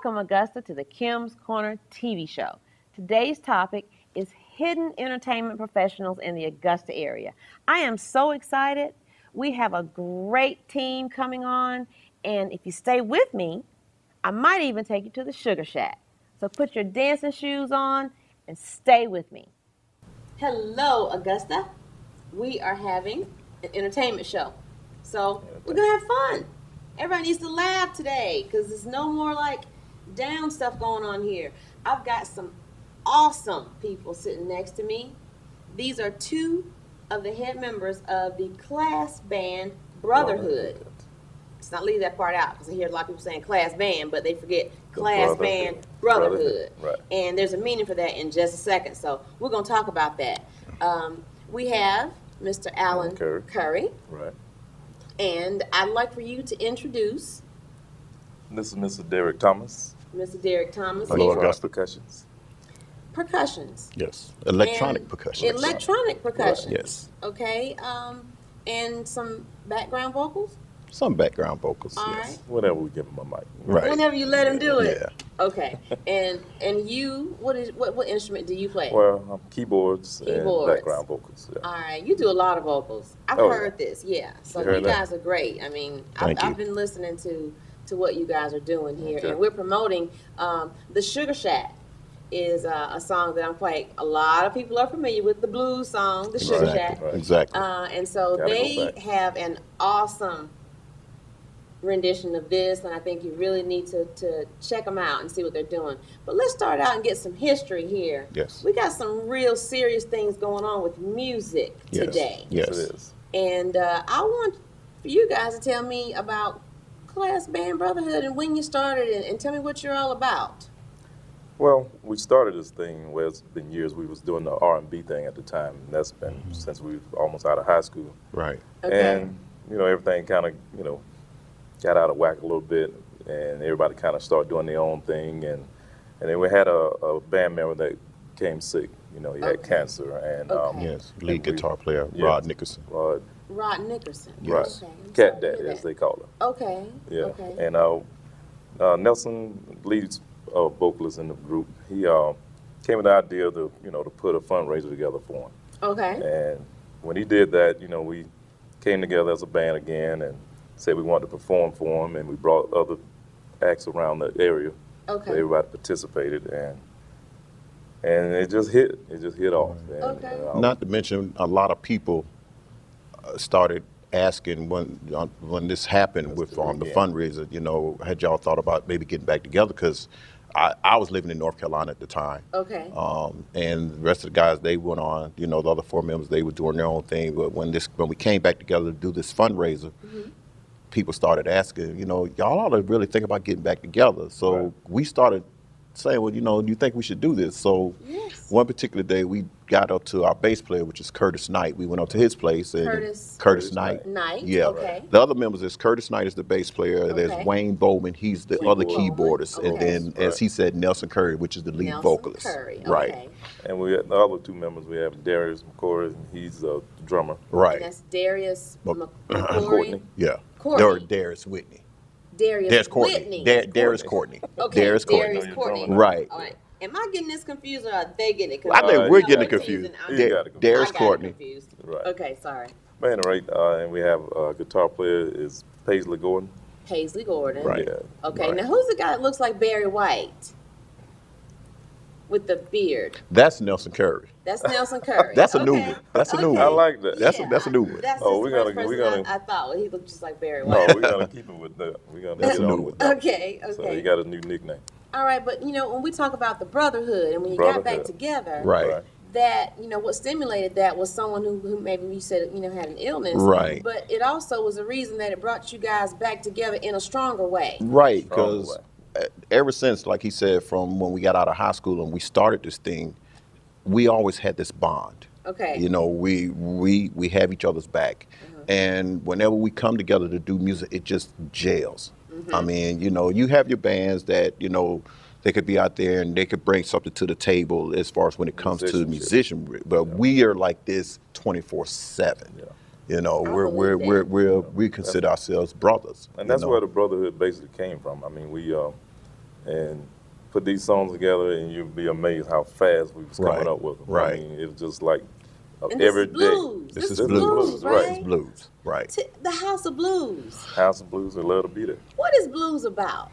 Welcome, Augusta, to the Kim's Corner TV show. Today's topic is hidden entertainment professionals in the Augusta area. I am so excited. We have a great team coming on, and if you stay with me, I might even take you to the Sugar Shack. So put your dancing shoes on and stay with me. Hello, Augusta. We are having an entertainment show. So we're going to have fun. Everybody needs to laugh today because there's no more like down stuff going on here. I've got some awesome people sitting next to me. These are two of the head members of the class band Brotherhood. Let's not leave that part out because I hear a lot of people saying class band, but they forget class band Brotherhood. Right. And there's a meaning for that in just a second. So we're going to talk about that. We have Mr. Alan Curry. Right. And I'd like for you to introduce. This is Mr. Derek Thomas. Mr. Derek Thomas. Hello, Augusta. Percussions. Percussions. Yes. Electronic percussion. Electronic percussion. Yes. Okay. And some background vocals? Some background vocals, All yes. right. Whenever we give him a mic. Right. Whenever you let him do it. Yeah. Okay. And you, what instrument do you play? Well, keyboards and background vocals. Yeah. All right. You do a lot of vocals. I've heard this. Yeah. So you guys are great. I mean, I've been listening to what you guys are doing here, and we're promoting the Sugar Shack. Is a song that I'm playing. A lot of people are familiar with the blues song, the Sugar Shack. Right. Exactly. And so they have an awesome rendition of this, and I think you really need to check them out and see what they're doing. But let's start out and get some history here. Yes. We got some real serious things going on with music today. Yes. Yes, it is. And I want for you guys to tell me about Class Band Brotherhood and when you started and tell me what you're all about. Well, we started this thing where it's been years. We was doing the R&B thing at the time, and that's been since we were almost out of high school. Right. Okay. And, everything kind of, got out of whack a little bit, and everybody kind of started doing their own thing. And then we had a band member that became sick. He had cancer. And Yes. Lead guitar player, Yes. Rod Nickerson. Rod Nickerson. Yes. Okay. I'm Cat sorry to Daddy, hear as that. they call her. Okay. Yeah. Okay. And Nelson leads vocalist in the group. He came with the idea to put a fundraiser together for him. Okay. And when he did that, we came together as a band again and said we wanted to perform for him, and we brought other acts around the area. Okay. So everybody participated, and it just hit. It just hit off. And, Okay. Not to mention, a lot of people started asking when this happened with the fundraiser, had y'all thought about maybe getting back together? Because I was living in North Carolina at the time. Okay. And the rest of the guys, they went on, the other four members, they were doing their own thing. But when we came back together to do this fundraiser, people started asking, y'all ought to really think about getting back together. So we started saying, well, do you think we should do this? So one particular day we got up to our bass player, which is Curtis Knight. We went up to his place. And Curtis Knight. Yeah. Okay. The other members is Curtis Knight is the bass player. Okay. There's Wayne Bowman. He's the other keyboardist. Okay. And then, as he said, Nelson Curry, which is the lead vocalist. Curry. Right. Okay. And we had the other two members. We have Darius McCory, and he's the drummer. Right. And that's Darius Courtney. Yeah. Courtney. Or Darius Whitney. Darius Courtney. Whitney. Darius Courtney. Okay. Darius Courtney. Darius Courtney. Right. All right. Am I getting this confused or are they getting it I confused? think we're You know, getting we're confused. teasing. You got it confused. Darius I got it Courtney. confused. Right. Okay, sorry. Man, right. And we have a guitar player is Paisley Gordon. Paisley Gordon. Right. Yeah. Okay, Right. now who's the guy that looks like Barry White? With the beard. That's Nelson Curry. That's Nelson Curry. That's a new Okay. one. That's a new Okay. one. I like that. That's a new one. That's Oh, just we're the gonna- first we're person gonna- I thought well, he looked just like Barry No, White. we're gonna keep it with that. We're gonna That's get a on new with one. that. Okay, So okay. he got a new nickname. All right, but when we talk about the brotherhood and when you got back Brotherhood. together, Right. that what stimulated that was someone who maybe you said had an illness, Right. But it also was a reason that it brought you guys back together in a stronger way. Right, Strong because ever since, like he said, from when we got out of high school and we started this thing, we always had this bond. Okay. We have each other's back, and whenever we come together to do music, it just gels. I mean, you have your bands that they could be out there and they could bring something to the table as far as when it comes to musician, but we are like this 24/7. We consider ourselves brothers. And that's where the brotherhood basically came from. I mean, and put these songs together, and you'll be amazed how fast we was coming Right. up with them. Right. I mean, it was just like And this every is day. blues. This is This is blues. blues, right? right. This is blues. Right. The House of Blues. House of Blues, we love to be there. What is blues about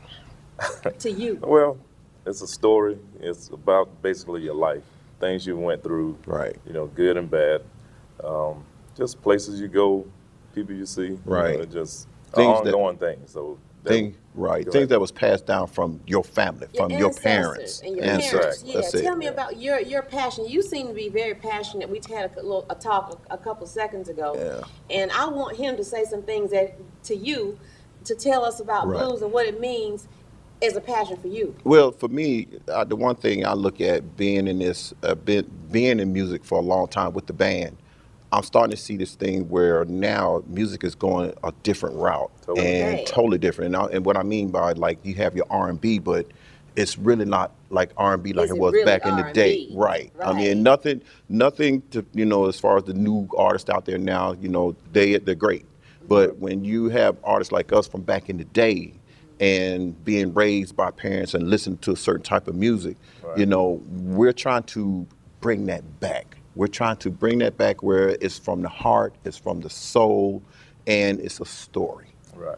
to you? Well, it's a story. It's about basically your life, things you went through, Right. you know, good and bad. Just places you go, people you see, Right. You know, just Things that- ongoing things. So that- Right. Go Things ahead. that was passed down from your family, from your ancestors parents. and your Ancestors. parents. Yeah, That's it. tell me about your passion. You seem to be very passionate. We had a talk a couple seconds ago, Yeah. and I want him to say some things to you to tell us about Right. blues and what it means as a passion for you. Well, for me, the one thing I look at being in this, being in music for a long time with the band, I'm starting to see this thing where now music is going a different route Totally. and Okay. totally different. And what I mean by like you have your R&B, but it's really not like R&B like Is it it was really back in the day, R&B? right? I Right. mean, nothing to as far as the new artists out there now, they're great, but when you have artists like us from back in the day and being raised by parents and listening to a certain type of music, Right. we're trying to bring that back. We're trying to bring that back where it's from the heart, it's from the soul, and it's a story, Right.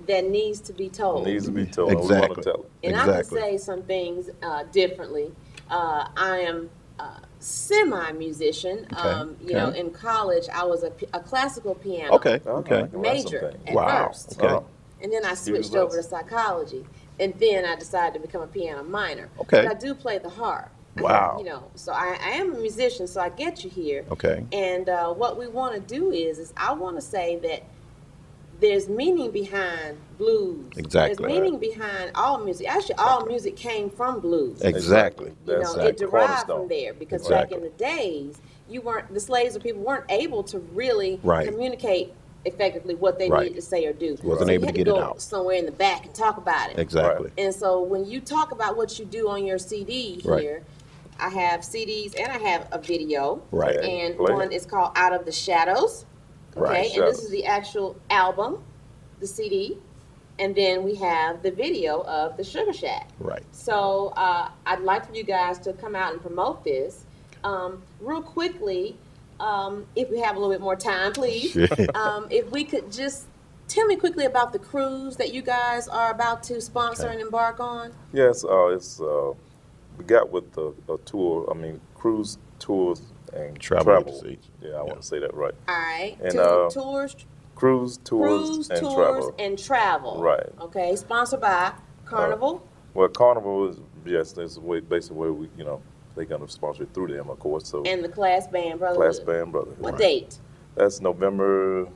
That needs to be told. Needs to be told. We want Exactly. to tell it. And I can Exactly. say some things differently. I am a semi-musician. Okay. In college, I was a classical piano Okay, Oh, okay. I can write some major things. at Wow. first. Okay. Oh. And then I switched Student over to psychology. And then I decided to become a piano minor. Okay. But I do play the harp. Wow. So I am a musician, so I get you here. Okay. And what we want to do is I want to say that there's meaning behind blues. Exactly. There's meaning behind all music. Actually, all music came from blues. Exactly. That's It derived cornerstone. from there because Exactly. back in the days, the slaves or people weren't able to really Right. communicate effectively what they Right. needed to say or do. Wasn't So able you to had get to it go out. somewhere in the back and talk about it. Exactly. And so when you talk about what you do on your CD Right. here, I have CDs and I have a video. Right. And Play it. one is called Out of the Shadows. Okay. Right. And this Shadows. is the actual album, the CD. And then we have the video of the Sugar Shack. Right. So I'd like for you guys to come out and promote this. Real quickly, if we have a little bit more time, please. Sure. If we could just tell me quickly about the cruise that you guys are about to sponsor Okay. and embark on. Yes, we got with a tour. I mean, cruise tours and Travel travel. agency. Yeah, I want to say that right. All right. And, Tours, Cruise tours cruise, and tours, travel. and travel. Right. Okay. Sponsored by Carnival. Well, Carnival is that's basically where we they're gonna sponsor it through them, of course. So And the Class Band Brotherhood. Class Band Brotherhood. What date? That's November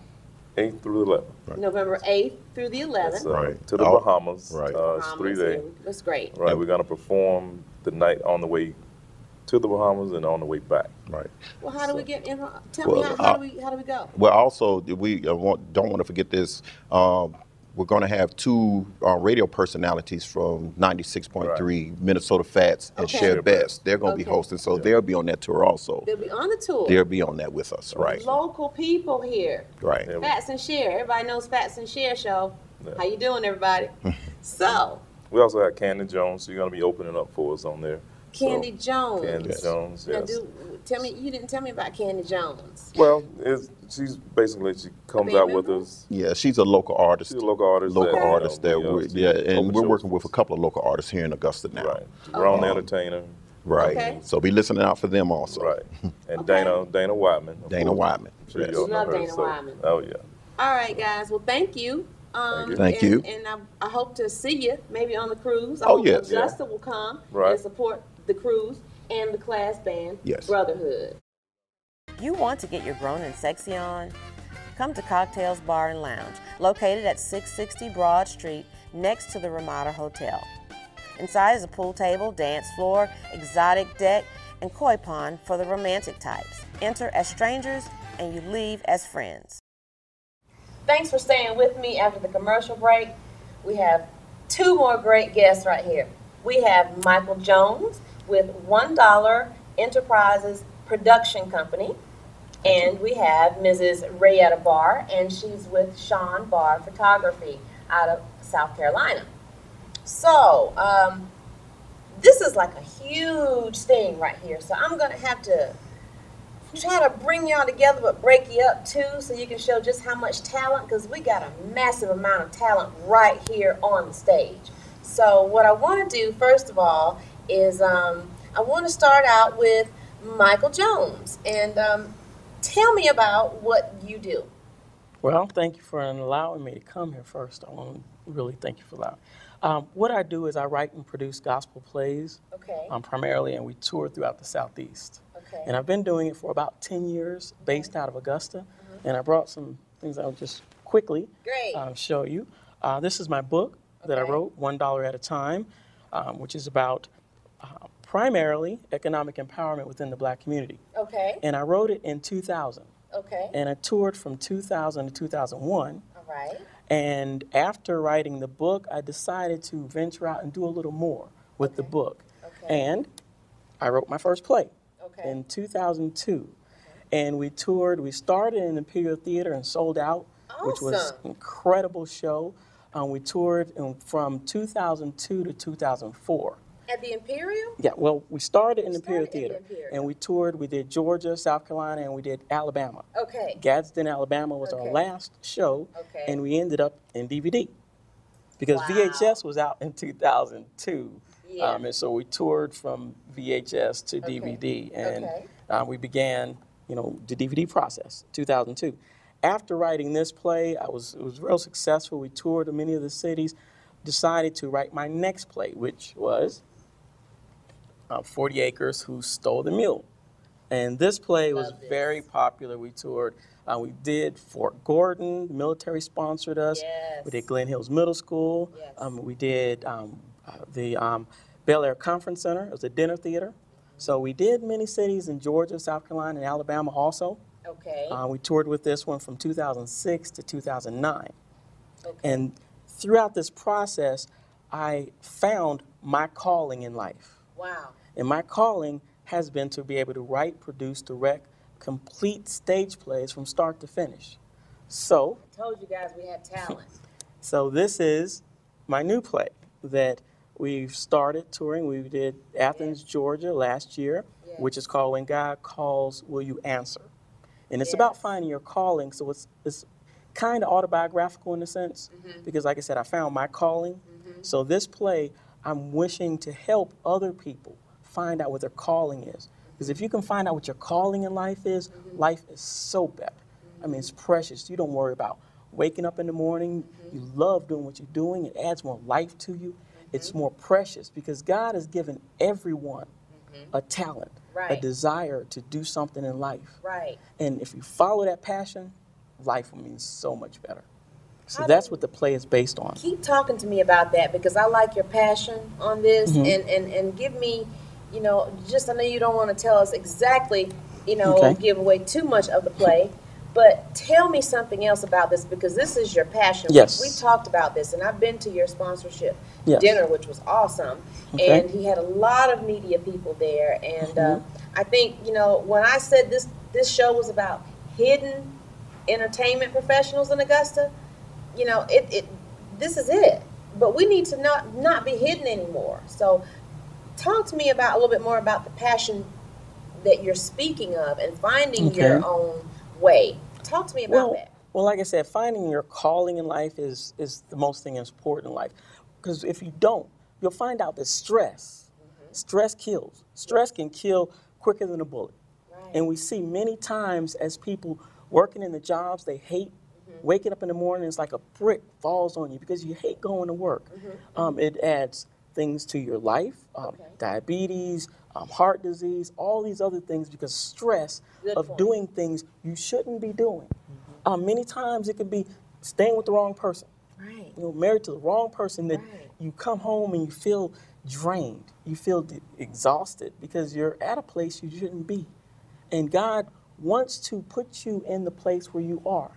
8th through 11th. Right. November 8th through the 11th. It's, Right. to the Oh, Bahamas. right. It's 3 days. That's great. Right. We're gonna perform the night on the way to the Bahamas and on the way back. Right. Well, how do we get in? Tell Well, me how do we go? Well, also, we don't want to forget this. We're going to have two radio personalities from 96.3 Minnesota Fats and Okay. Share Best. They're going to be Okay. hosting, so they'll be on that tour also. They'll be on the tour. They'll be on that with us, right? Local people here. Right. Yeah. Fats and Share. Everybody knows Fats and Share show. Yeah. How you doing, everybody? So, We also have Candy Jones. So you're gonna be opening up for us on there. So, Candy Jones. Candy Yes. Jones. Now, Yes. you didn't tell me about Candy Jones. Well, she's basically she comes band out with member? us. Yeah, she's a local artist. She's a local artist. Local that, artist that we, we're, she yeah, and open we're shows working for with a us. couple of local artists here in Augusta now. Right. Ron the Um, Entertainer. Right. Okay. So be listening out for them also. Right. And Okay. Dana Whiteman. of Dana course. Whiteman. I'm sure Yes. you all know Love her, Dana so- Whiteman. Oh yeah. All right, guys. Well, thank you. Thank you. And I hope to see you maybe on the cruise. I Oh, hope yes. Augusta will come Right. and support the cruise and the Class Band Yes. Brotherhood. You want to get your grown and sexy on? Come to Cocktails Bar and Lounge, located at 660 Broad Street, next to the Ramada Hotel. Inside is a pool table, dance floor, exotic deck, and koi pond for the romantic types. Enter as strangers and you leave as friends. Thanks for staying with me after the commercial break. We have two more great guests right here. We have Michael Jones with $1 Enterprises Production Company. And we have Mrs. Rayetta Barr, and she's with Sean Barr Photography out of South Carolina. So, this is like a huge thing right here. So I'm going to have to try to bring y'all together but break you up too so you can show just how much talent, because we got a massive amount of talent right here on the stage. So what I want to do first of all is I want to start out with Michael Jones, and tell me about what you do. Well, thank you for allowing me to come here first. I want to really thank you for that. What I do is I write and produce gospel plays Okay. primarily, and we tour throughout the Southeast. Okay. And I've been doing it for about 10 years, based out of Augusta. And I brought some things I'll just quickly Great. show you. This is my book that I Okay. wrote, $1 at a Time, which is about primarily economic empowerment within the Black community. Okay. And I wrote it in 2000. Okay. And I toured from 2000 to 2001. All right. And after writing the book, I decided to venture out and do a little more with the Okay. book. Okay. And I wrote my first play Okay. in 2002. And we toured, we started in Imperial Theater and sold out, which was Awesome. an incredible show. We toured from 2002 to 2004. At the Imperial? Yeah, well, we started in You Imperial started at the Theater, Imperial. and we toured, we did Georgia, South Carolina, and we did Alabama. Okay. Gadsden, Alabama was Okay. our last show, Okay. and we ended up in DVD because Wow. VHS was out in 2002. Yeah. And so we toured from VHS to DVD, and Okay. we began, the DVD process, 2002. After writing this play, it was real successful. We toured many of the cities, decided to write my next play, which was 40 Acres Who Stole the Mule. And this play was Love this. very popular. We toured, we did Fort Gordon, the military sponsored us. Yes. We did Glen Hills Middle School. Yes. We did the Bel Air Conference Center. It was a dinner theater. So we did many cities in Georgia, South Carolina, and Alabama also. Okay. We toured with this one from 2006 to 2009. Okay. And throughout this process, I found my calling in life. Wow. And my calling has been to be able to write, produce, direct, complete stage plays from start to finish. So, I told you guys we had talent. so this is my new play that we've started touring. We did Athens, Georgia last year, Yes. which is called When God Calls, Will You Answer? And it's Yes. about finding your calling. So it's kind of autobiographical in a sense, because like I said, I found my calling. So this play, I'm wishing to help other people find out what their calling is. Because if you can find out what your calling in life is so better. I mean, it's precious. You don't worry about waking up in the morning. You love doing what you're doing. It adds more life to you. It's more precious because God has given everyone a talent, a Right. desire to do something in life. Right. And if you follow that passion, life will mean so much better. So How that's do- what the play is based on. Keep talking to me about that because I like your passion on this Mm-hmm. and give me, just I know you don't want to tell us exactly, Okay. give away too much of the play, but tell me something else about this because this is your passion. Yes. We've talked about this and I've been to your sponsorship Yes. dinner, which was awesome. Okay. And he had a lot of media people there. And Mm-hmm. I think, when I said this show was about hidden entertainment professionals in Augusta, this is it. But we need to not be hidden anymore. So talk to me about a little bit more about the passion that you're speaking of and finding Okay. your own way. Talk to me about that. Well, like I said, finding your calling in life is the most thing that's important in life. Because if you don't, you'll find out that stress kills. Stress can kill quicker than a bullet. Right. And we see many times as people working in the jobs they hate, waking up in the morning, it's like a brick falls on you because you hate going to work. It adds things to your life, Okay. diabetes, heart disease, all these other things because stress Good of point. doing things you shouldn't be doing. Many times it could be staying with the wrong person, Right. married to the wrong person that Right. you come home and you feel drained, you feel exhausted because you're at a place you shouldn't be. And God wants to put you in the place where you are.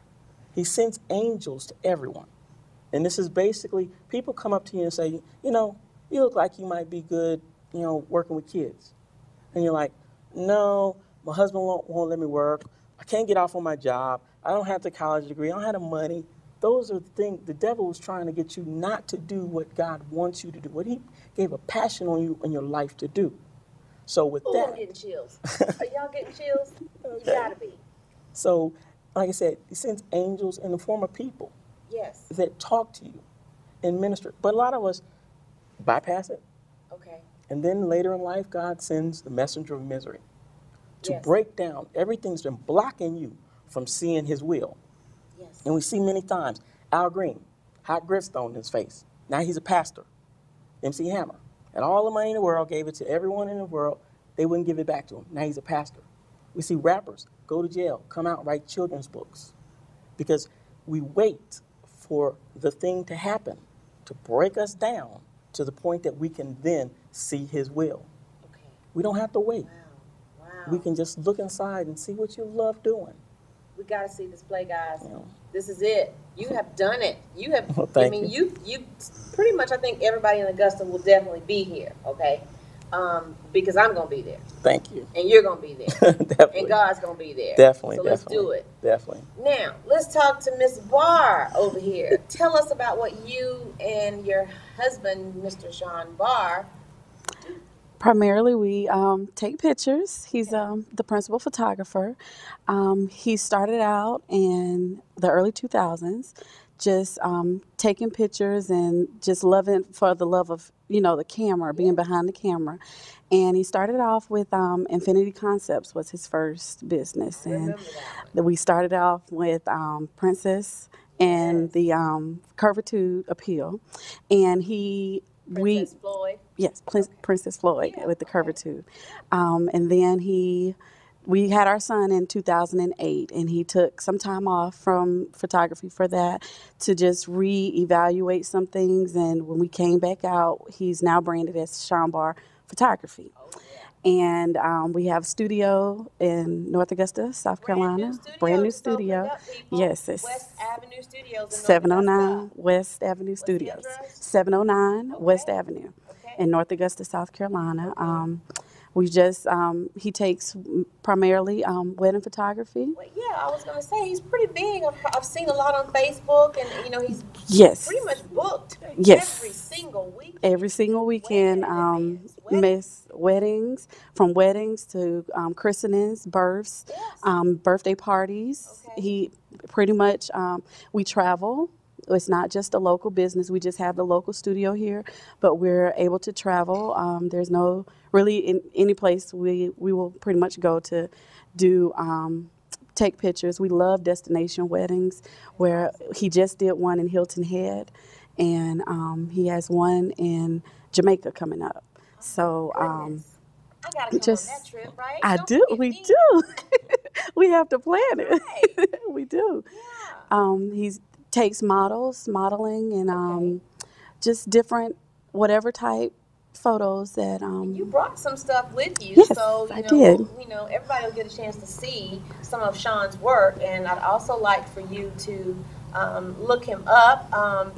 He sends angels to everyone. And this is basically, people come up to you and say, you look like you might be good, working with kids. And you're like, no, my husband won't let me work. I can't get off on my job. I don't have the college degree. I don't have the money. those are the things, the devil is trying to get you not to do what God wants you to do, what he gave a passion on you in your life to do. So with Ooh, that. I'm getting chills. Are y'all getting chills? You gotta be. So, like I said, he sends angels in the form of people Yes. that talk to you and minister. But a lot of us bypass it. Okay. And then later in life, God sends the messenger of misery to Yes. break down everything's been blocking you from seeing his will. Yes. And we see many times Al Green, hot gritstone in his face. Now he's a pastor. MC Hammer had all the money in the world, gave it to everyone in the world. They wouldn't give it back to him. Now he's a pastor. We see rappers go to jail, come out and write children's books because we wait for the thing to happen to break us down to the point that we can then see his will. Okay. We don't have to wait. Wow. Wow. We can just look inside and see what you love doing. We gotta see this play, guys. Yeah. This is it. You have done it. You have. Well, thank you pretty much. I think everybody in Augusta will definitely be here. Okay, because I'm gonna be there, Thank you. and you're gonna be there, Definitely. and God's gonna be there. Definitely. So definitely. let's do it. Definitely. Now let's talk to Miss Barr over here. Tell us about what you and your husband, Mr. Sean Barr. Primarily, we take pictures. He's the principal photographer. He started out in the early 2000s, just taking pictures and just loving for the love of, the camera, being behind the camera. And he started off with Infinity Concepts was his first business. And we started off with Princess and the Curvitude Appeal. And Princess Floyd. Yes, Princess Floyd with the Curvitude. And then we had our son in 2008, and he took some time off from photography for that to just reevaluate some things. And when we came back out, he's now branded as Sean Barr Photography. And we have a studio in North Augusta, South Carolina. Brand new studio. Yes, it's West Avenue Studios. In North 709 Augusta. West Avenue What's the Studios. address? 709 West Okay. Avenue Okay. in North Augusta, South Carolina. We just, he takes primarily wedding photography. Well, yeah, I was gonna say he's pretty big. I've seen a lot on Facebook, and he's Yes. pretty much booked. Yes. Every single week. Every single weekend, miss weddings, from weddings to christenings, births, Yes. birthday parties. Okay. He pretty much, we travel. It's not just a local business. We just have the local studio here, but we're able to travel. There's no really in any place we will pretty much go to do take pictures. We love destination weddings, where he just did one in Hilton Head, and he has one in Jamaica coming up. So I gotta come just- on that trip, right? I Don't do. forget We me. do. We have to plan it. Right. We do. Yeah. He takes modeling, and Okay. just different whatever type photos that You brought some stuff with you, Yes, so I did. everybody will get a chance to see some of Sean's work, and I'd also like for you to look him up.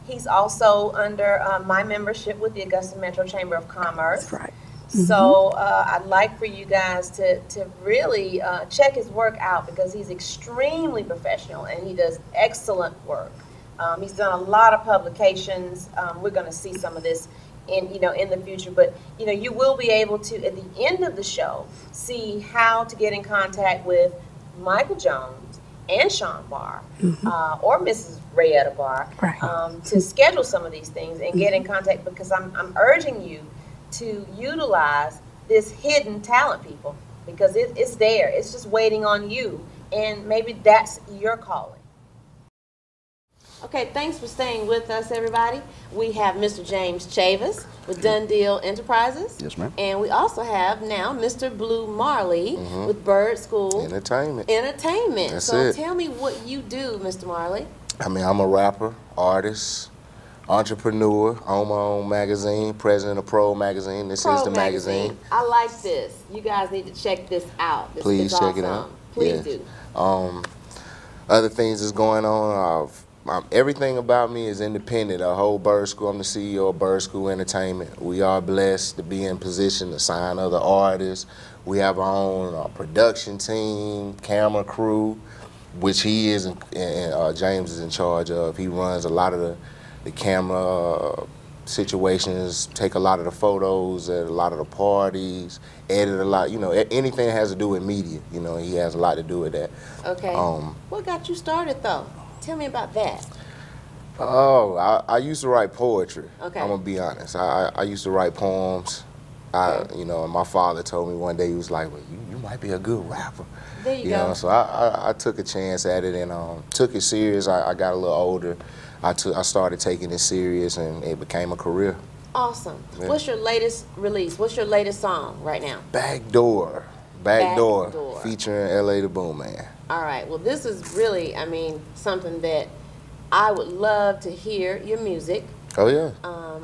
He's also under my membership with the Augusta Metro Chamber of Commerce. That's right. So I'd like for you guys to really check his work out, because he's extremely professional and he does excellent work. He's done a lot of publications. We're going to see some of this in the future, but you will be able to, at the end of the show, see how to get in contact with Michael Jones and Sean Barr, or Mrs. Rayetta Barr, Right. to schedule some of these things and get in contact, because I'm urging you to utilize this hidden talent, people, because it's there. It's just waiting on you, and maybe that's your calling. Okay, thanks for staying with us, everybody. We have Mr. James Chavis with Done Deal Enterprises. Yes, ma'am. And we also have now Mr. Blue Marley with Bird School Entertainment. Entertainment. That's So it. tell me what you do, Mr. Marley. I mean, I'm a rapper, artist, entrepreneur, own my own magazine, president of Pro Magazine. This is the magazine. I like this. You guys need to check this out. This Please is check it awesome. out. Please Yes. do. Other things that's going on. Everything about me is independent. A whole Bird School. I'm the CEO of Bird School Entertainment. We are blessed to be in position to sign other artists. We have our own production team, camera crew. which he is, and James is in charge of. He runs a lot of the camera situations, take a lot of the photos at a lot of the parties, edit a lot, anything that has to do with media, he has a lot to do with that. Okay. What got you started though? Tell me about that. Oh, I used to write poetry. Okay. I'm gonna be honest. I used to write poems. And my father told me one day, he was like, well, you might be a good rapper. There you go. So I took a chance at it and took it serious. I got a little older. I started taking it serious, and it became a career. Awesome. Yeah. What's your latest release? What's your latest song right now? Backdoor, featuring L.A. the Boom Man. All right. Well, this is really, something that I would love to hear your music. Oh, yeah.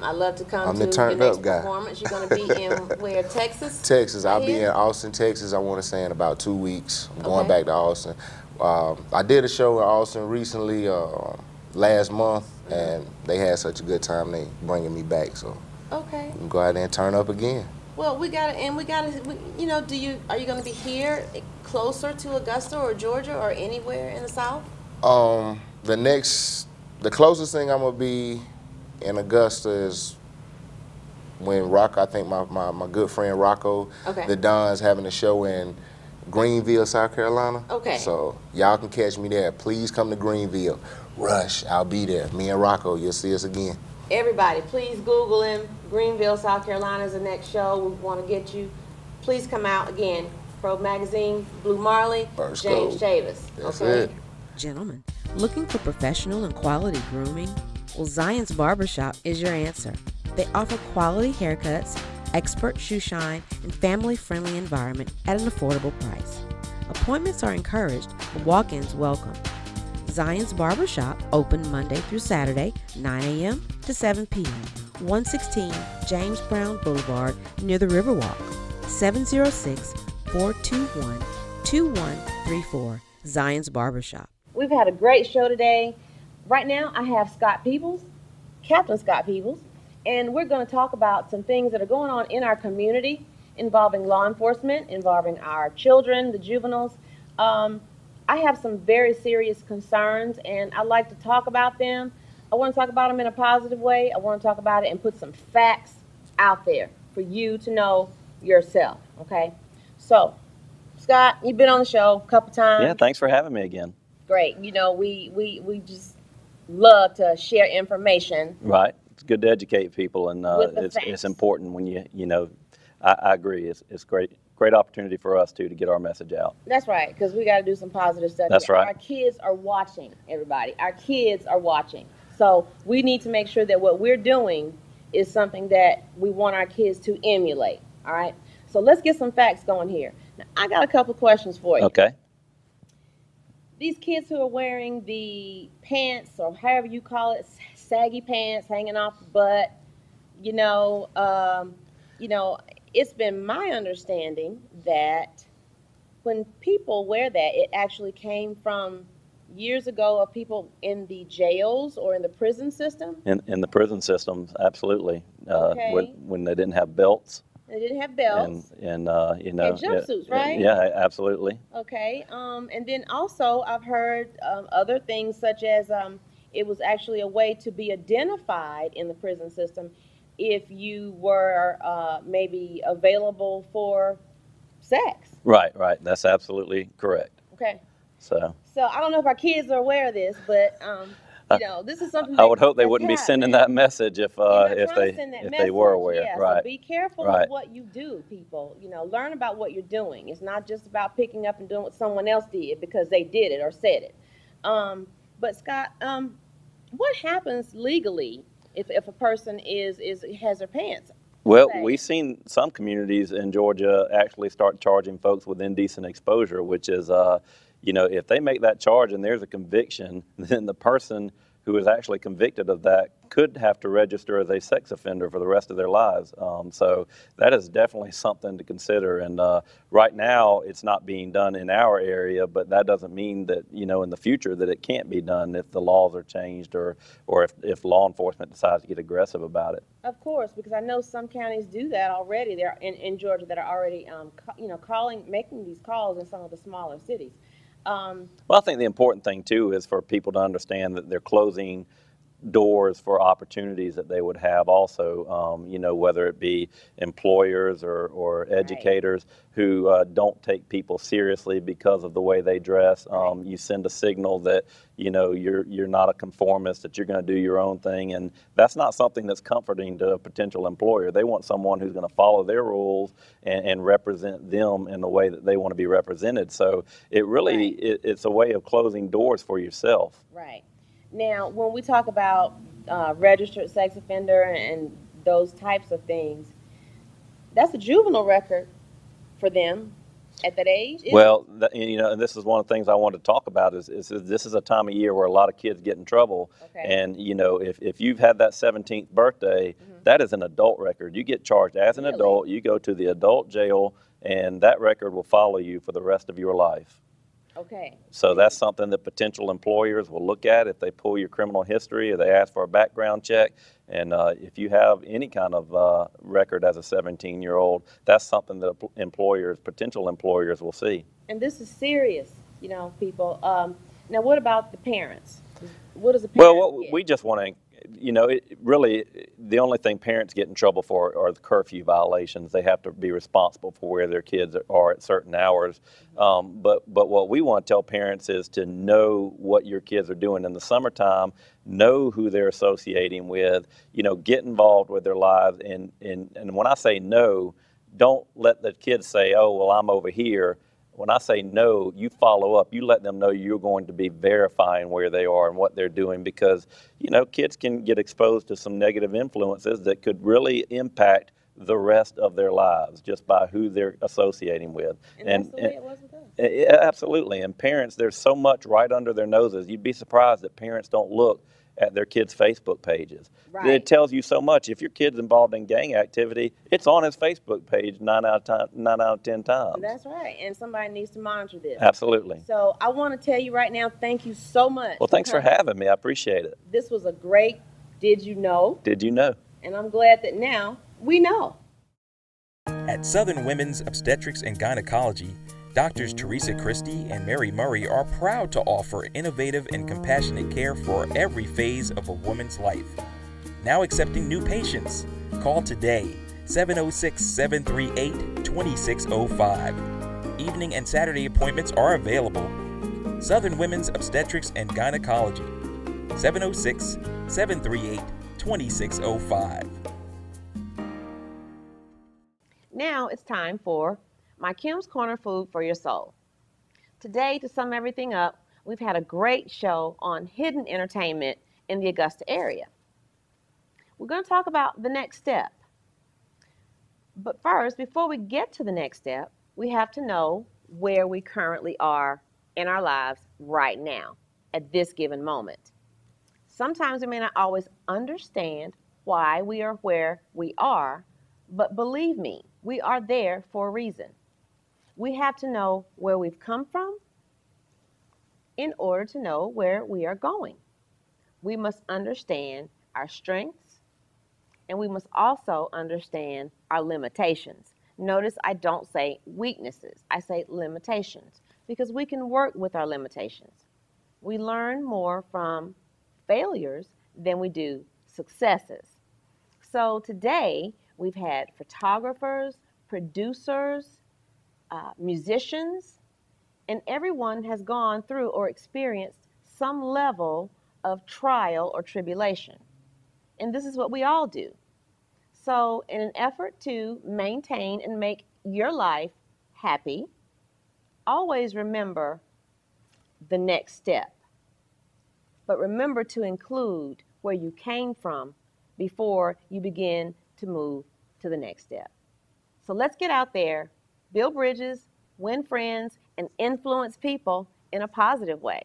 I love to come I'm to the turned your next up guy. performance. You're going to be in where, Texas? Texas. I'll be here? in Austin, Texas, I want to say in about 2 weeks. I'm going Okay. back to Austin. I did a show in Austin recently, last month, and they had such a good time, they bringing me back, so Okay. we can go out there and turn up again. Well, are you going to be here closer to Augusta or Georgia or anywhere in the South? The closest thing I'm gonna be in Augusta is when I think my good friend Rocco, Okay. the Don's having a show in Greenville, South Carolina. Okay. So y'all can catch me there. Please come to Greenville. Rush, I'll be there. Me and Rocco, you'll see us again. Everybody, please Google him. Greenville, South Carolina is the next show. We want to get you. Please come out again. Probe Magazine, Blue Marley, First James go. Chavis. That's Okay. it. Gentlemen, looking for professional and quality grooming? Well, Zion's Barbershop is your answer. They offer quality haircuts, expert shoe shine, and family-friendly environment at an affordable price. Appointments are encouraged, but walk-ins welcome. Zion's Barbershop, open Monday through Saturday, 9 a.m. to 7 p.m. 116 James Brown Boulevard near the Riverwalk. 706-421-2134. Zion's Barbershop. We've had a great show today. Right now, I have Scott Peebles, Captain Scott Peebles, and we're going to talk about some things that are going on in our community involving law enforcement, involving our children, the juveniles. I have some very serious concerns, and I'd like to talk about them. I want to talk about them in a positive way. I want to talk about it and put some facts out there for you to know yourself, okay? So, Scott, you've been on the show a couple times. Yeah, thanks for having me again. Great. We just love to share information. Right. It's good to educate people, and With the it's facts. important when I agree. It's great opportunity for us to get our message out. That's right, because we got to do some positive stuff. That's right. Our kids are watching, everybody. Our kids are watching. So we need to make sure that what we're doing is something that we want our kids to emulate, all right? So let's get some facts going here. Now, I got a couple of questions for you. Okay. These kids who are wearing the pants, or however you call it, saggy pants hanging off the butt, it's been my understanding that when people wear that, it actually came from years ago of people in the jails or in the prison system. In the prison systems, absolutely. Okay. When they didn't have belts. They didn't have belts. And jumpsuits, right? Yeah, absolutely. Okay. And then also I've heard other things such as it was actually a way to be identified in the prison system if you were maybe available for sex. Right. That's absolutely correct. Okay. So I don't know if our kids are aware of this, but this is something. I would hope they that's wouldn't be happening. sending that message if You're not if trying to send that they message. were aware. Yeah, Right. So be careful Right. of what you do, people. Learn about what you're doing. It's not just about picking up and doing what someone else did because they did it or said it. But Scott, what happens legally if a person has their pants? Well, say? we've seen some communities in Georgia actually start charging folks with indecent exposure, which is, if they make that charge and there's a conviction, then the person who is actually convicted of that could have to register as a sex offender for the rest of their lives. So that is definitely something to consider. And right now, it's not being done in our area, but that doesn't mean that, in the future that it can't be done if the laws are changed or if law enforcement decides to get aggressive about it. Of course, because I know some counties do that already. They're in Georgia that are already, making these calls in some of the smaller cities. Well, I think the important thing too is for people to understand that they're closing doors for opportunities that they would have also, you know, whether it be employers or educators who don't take people seriously because of the way they dress. You send a signal that, you know, you're not a conformist, that you're going to do your own thing, and that's not something that's comforting to a potential employer. They want someone who's going to follow their rules and represent them in the way that they want to be represented. So it really, it's a way of closing doors for yourself. Right. Now, when we talk about registered sex offender and those types of things, that's a juvenile record for them at that age. Well, you know, and this is one of the things I wanted to talk about is this is a time of year where a lot of kids get in trouble. And, you know, if you've had that 17th birthday, that is an adult record. You get charged as an adult, you go to the adult jail, and that record will follow you for the rest of your life. Okay. So that's something that potential employers will look at if they pull your criminal history or they ask for a background check. And if you have any kind of record as a 17-year-old, that's something that employers, potential employers, will see. And this is serious, you know, people. Now, what about the parents? What does the parent get? We just want to, you know, really the only thing parents get in trouble for are the curfew violations. They have to be responsible for where their kids are at certain hours. But what we want to tell parents is to know what your kids are doing in the summertime, know who they're associating with, you know, get involved with their lives. And when I say no, don't let the kids say, oh, well, I'm over here. When I say no, you follow up. You let them know you're going to be verifying where they are and what they're doing, because, you know, kids can get exposed to some negative influences that could really impact the rest of their lives just by who they're associating with. And that's the way it was with us. Absolutely. And parents, there's so much right under their noses. You'd be surprised that parents don't look at their kids' Facebook pages. Right. It tells you so much. If your kid's involved in gang activity, it's on his Facebook page 9 out of 10 times. That's right. And somebody needs to monitor this. Absolutely. So I want to tell you right now, thank you so much. Well, thanks for having me. I appreciate it. This was a great Did You Know? Did you know? And I'm glad that now we know. At Southern Women's Obstetrics and Gynecology, Doctors Teresa Christie and Mary Murray are proud to offer innovative and compassionate care for every phase of a woman's life. Now accepting new patients. Call today, 706-738-2605. Evening and Saturday appointments are available. Southern Women's Obstetrics and Gynecology, 706-738-2605. Now it's time for my Kim's Corner Food for Your Soul. Today, to sum everything up, we've had a great show on hidden entertainment in the Augusta area. We're going to talk about the next step. But first, before we get to the next step, we have to know where we currently are in our lives right now, at this given moment. Sometimes we may not always understand why we are where we are, but believe me, we are there for a reason. We have to know where we've come from in order to know where we are going. We must understand our strengths, and we must also understand our limitations. Notice I don't say weaknesses, I say limitations, because we can work with our limitations. We learn more from failures than we do successes. So today, we've had photographers, producers, musicians, and everyone has gone through or experienced some level of trial or tribulation. And this is what we all do. So in an effort to maintain and make your life happy, always remember the next step. But remember to include where you came from before you begin to move to the next step. So let's get out there, build bridges, win friends, and influence people in a positive way.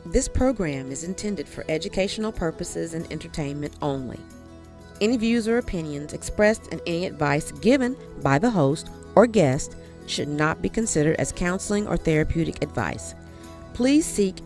This program is intended for educational purposes and entertainment only. Any views or opinions expressed and any advice given by the host or guest should not be considered as counseling or therapeutic advice. Please seek